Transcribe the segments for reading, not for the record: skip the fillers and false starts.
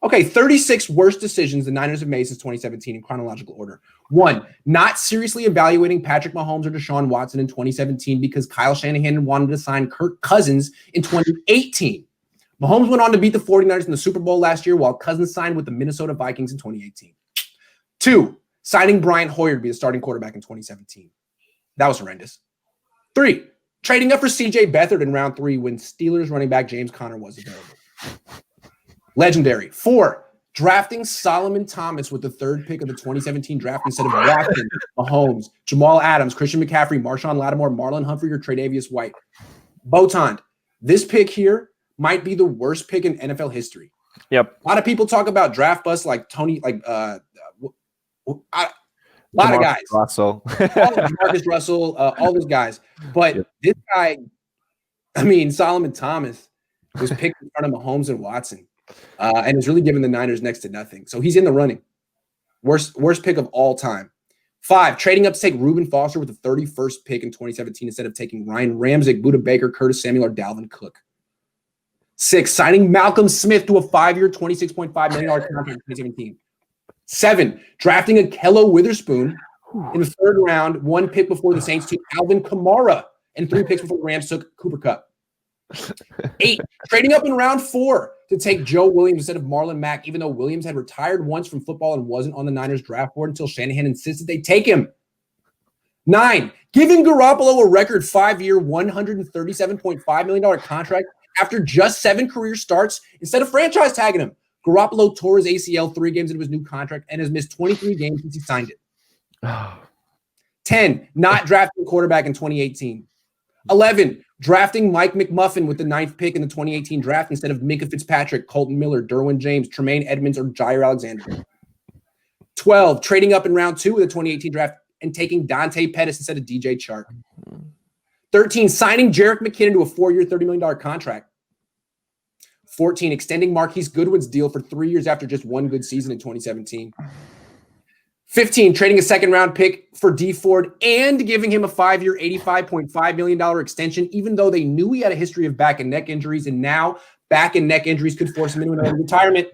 Okay, 36 worst decisions the Niners have made since 2017 in chronological order. 1, not seriously evaluating Patrick Mahomes or Deshaun Watson in 2017 because Kyle Shanahan wanted to sign Kirk Cousins in 2018. Mahomes went on to beat the 49ers in the Super Bowl last year while Cousins signed with the Minnesota Vikings in 2018. 2, signing Brian Hoyer to be the starting quarterback in 2017. That was horrendous. 3, trading up for C.J. Beathard in round 3 when Steelers running back James Conner was available. Legendary. 4, drafting Solomon Thomas with the 3rd pick of the 2017 draft instead of Watson, Mahomes, Jamal Adams, Christian McCaffrey, Marshawn Lattimore, Marlon Humphrey, or Tre'Davious White. Botond, this pick here might be the worst pick in NFL history. Yep. A lot of people talk about draft busts like Tony, a lot of guys. Russell. Marcus Russell, all those guys. But this guy, Solomon Thomas was picked in front of Mahomes and Watson. And is really giving the Niners next to nothing. So he's in the running. Worst pick of all time. 5, trading up to take Reuben Foster with the 31st pick in 2017 instead of taking Ryan Ramczyk, Budda Baker, Curtis Samuel, or Dalvin Cook. 6, signing Malcolm Smith to a 5-year, $26.5 million contract in 2017. 7, drafting Akello Witherspoon in the 3rd round, 1 pick before the Saints took Alvin Kamara, and 3 picks before the Rams took Cooper Kupp. 8, trading up in round 4 to take Joe Williams instead of Marlon Mack, even though Williams had retired once from football and wasn't on the Niners draft board until Shanahan insisted they take him. 9, giving Garoppolo a record 5-year, $137.5 million contract after just 7 career starts instead of franchise tagging him. Garoppolo tore his ACL 3 games into his new contract and has missed 23 games since he signed it. 10, not drafting a quarterback in 2018. 11, drafting Mike McMuffin with the 9th pick in the 2018 draft instead of Minka Fitzpatrick, Colton Miller, Derwin James, Tremaine Edmonds, or Jair Alexander. 12, trading up in round 2 of the 2018 draft and taking Dante Pettis instead of DJ Chark. 13, signing Jerick McKinnon to a 4-year, $30 million contract. 14, extending Marquise Goodwin's deal for 3 years after just 1 good season in 2017. 15, trading a 2nd-round pick for Dee Ford and giving him a 5-year, $85.5 million extension, even though they knew he had a history of back and neck injuries, and now back and neck injuries could force him into another retirement.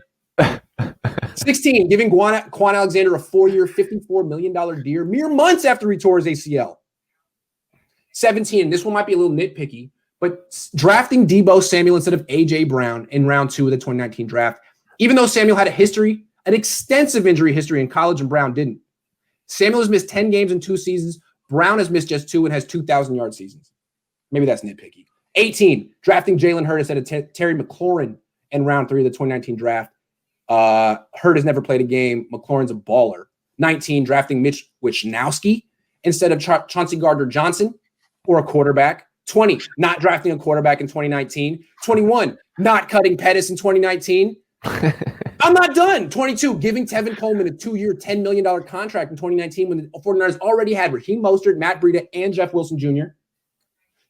16, giving Quan Alexander a 4-year, $54 million deal mere months after he tore his ACL. 17, this one might be a little nitpicky, but drafting Debo Samuel instead of A.J. Brown in round 2 of the 2019 draft, even though Samuel had an extensive injury history in college and Brown didn't. Samuel has missed 10 games in 2 seasons. Brown has missed just 2 and has 2,000-yard seasons. Maybe that's nitpicky. 18, drafting Jalen Hurts instead of Terry McLaurin in round 3 of the 2019 draft. Hurts has never played a game. McLaurin's a baller. 19, drafting Mitch Wishnowsky instead of Chauncey Gardner-Johnson or a quarterback. 20, not drafting a quarterback in 2019. 21, not cutting Pettis in 2019. I'm not done. 22, giving Tevin Coleman a 2-year, $10 million contract in 2019 when the 49ers already had Raheem Mostert, Matt Breida, and Jeff Wilson Jr.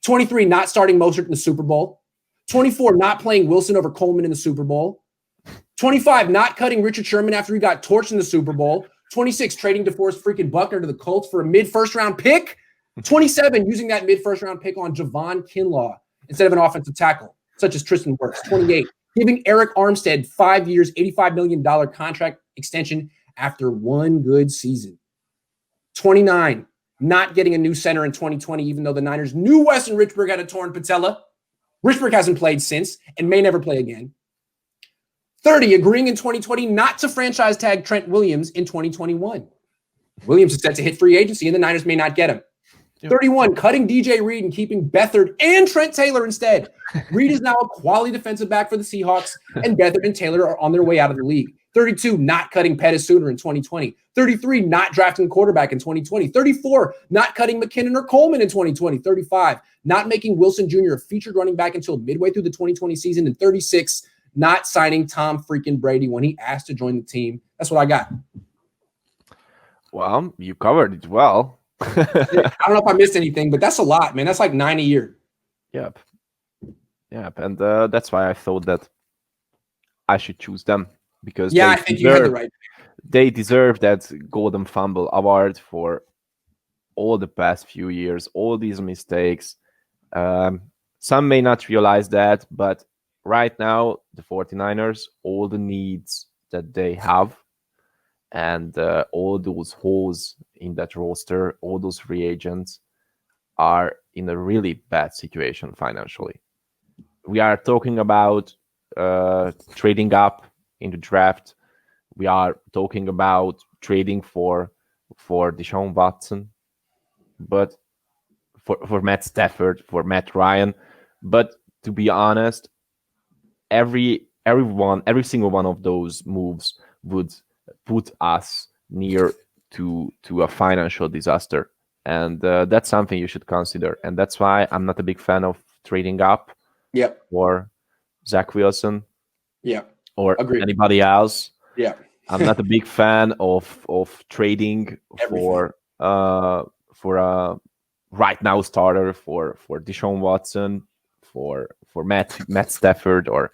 23, not starting Mostert in the Super Bowl. 24, not playing Wilson over Coleman in the Super Bowl. 25, not cutting Richard Sherman after he got torched in the Super Bowl. 26, trading DeForest freaking Buckner to the Colts for a mid-first-round pick. 27, using that mid-first-round pick on Javon Kinlaw instead of an offensive tackle, such as Tristan Wirfs. 28, giving Eric Armstead 5 years, $85 million contract extension after 1 good season. 29, not getting a new center in 2020, even though the Niners knew Weston Richburg had a torn patella. Richburg hasn't played since and may never play again. 30, agreeing in 2020 not to franchise tag Trent Williams in 2021. Williams is set to hit free agency and the Niners may not get him. 31, cutting DJ Reed and keeping Beathard and Trent Taylor instead. Reed is now a quality defensive back for the Seahawks, and Beathard and Taylor are on their way out of the league. 32, not cutting Pettis sooner in 2020. 33, not drafting a quarterback in 2020. 34, not cutting McKinnon or Coleman in 2020. 35, not making Wilson Jr. a featured running back until midway through the 2020 season. And 36, not signing Tom freaking Brady when he asked to join the team. That's what I got. Well, you covered it well. I don't know if I missed anything, but that's a lot, man. That's like 9 a year. Yep. And that's why I thought that I should choose them because I think you had the right. They deserve that Golden Fumble Award for all the past few years, all these mistakes. Some may not realize that, but right now, the 49ers, all the needs that they have, and all those holes in that roster, all those free agents are in a really bad situation financially. We are talking about trading up in the draft. We are talking about trading for Deshaun Watson, but for Matt Stafford, for Matt Ryan. But to be honest, every single one of those moves would put us near to a financial disaster, and that's something you should consider. And that's why I'm not a big fan of trading up. Yep. Or Zach Wilson. Yeah. Or Agreed. anybody else. Yeah. I'm not a big fan of trading for a right now starter for Deshaun Watson, for Matt Stafford, or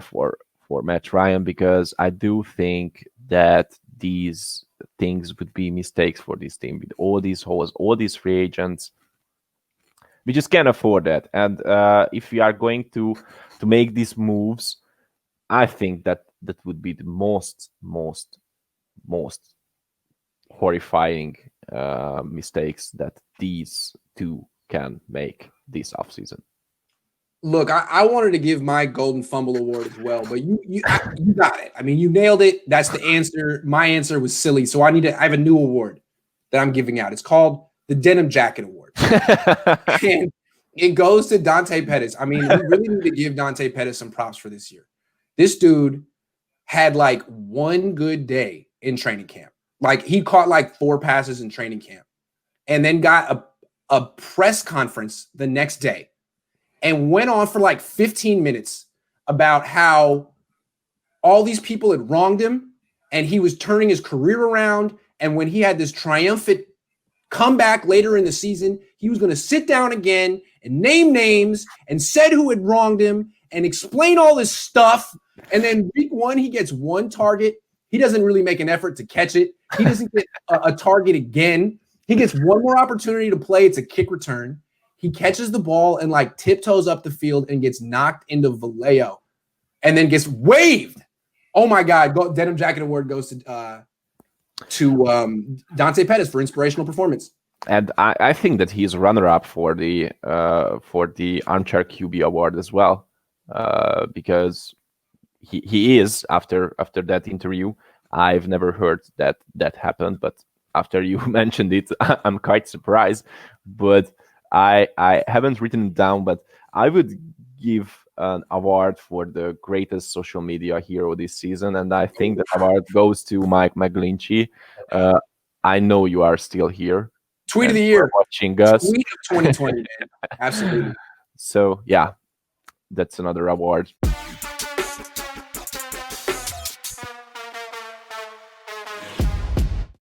for Matt Ryan, because I do think that these things would be mistakes for this team with all these holes, all these free agents. We just can't afford that. And if we are going to make these moves, I think that would be the most horrifying mistakes that these two can make this offseason. Look, I wanted to give my Golden Fumble Award as well, but you got it. I mean, you nailed it. That's the answer. My answer was silly, so I have a new award that I'm giving out. It's called the Denim Jacket Award. And it goes to Dante Pettis. I mean, we really need to give Dante Pettis some props for this year. This dude had like one good day in training camp. Like he caught like 4 passes in training camp and then got a press conference the next day and went on for like 15 minutes about how all these people had wronged him and he was turning his career around. And when he had this triumphant comeback later in the season, he was going to sit down again and name names and said who had wronged him and explain all this stuff. And then week 1, he gets 1 target. He doesn't really make an effort to catch it. He doesn't get a target again. He gets 1 more opportunity to play. It's a kick return. He catches the ball and like tiptoes up the field and gets knocked into Vallejo and then gets waived. Oh my God. Denim Jacket Award goes to Dante Pettis for inspirational performance. And I think that he's runner-up for the Armchair QB Award as well, because he is after that interview. I've never heard that happened, but after you mentioned it, I'm quite surprised. But I haven't written it down, but I would give an award for the greatest social media hero this season, and I think that award goes to Mike McGlinchey. I know you are still here. Tweet of the year, watching us. Tweet of 2020, man. Absolutely. So yeah, that's another award.